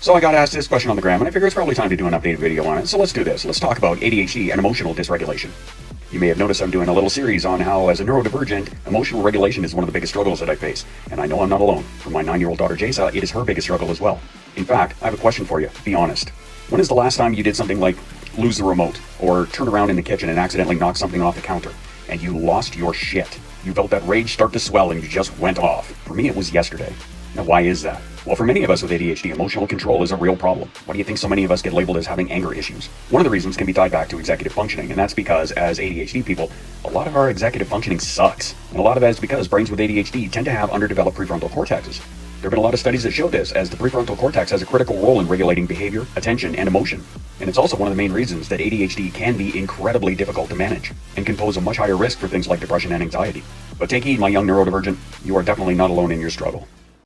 So I got asked this question on the gram, and I figure it's probably time to do an updated video on it. So let's do this. Let's talk about ADHD and emotional dysregulation. You may have noticed I'm doing a little series on how, as a neurodivergent, emotional regulation is one of the biggest struggles that I face. And I know I'm not alone. For my 9-year-old daughter, Jasa, it is her biggest struggle as well. In fact, I have a question for you. Be honest. When is the last time you did something like lose the remote, or turn around in the kitchen and accidentally knock something off the counter, and you lost your shit? You felt that rage start to swell and you just went off. For me, it was yesterday. Now, why is that? Well, for many of us with ADHD, emotional control is a real problem. Why do you think so many of us get labeled as having anger issues? One of the reasons can be tied back to executive functioning, and that's because, as ADHD people, a lot of our executive functioning sucks. And a lot of that is because brains with ADHD tend to have underdeveloped prefrontal cortexes. There have been a lot of studies that show this, as the prefrontal cortex has a critical role in regulating behavior, attention, and emotion. And it's also one of the main reasons that ADHD can be incredibly difficult to manage, and can pose a much higher risk for things like depression and anxiety. But take heed, my young neurodivergent, you are definitely not alone in your struggle.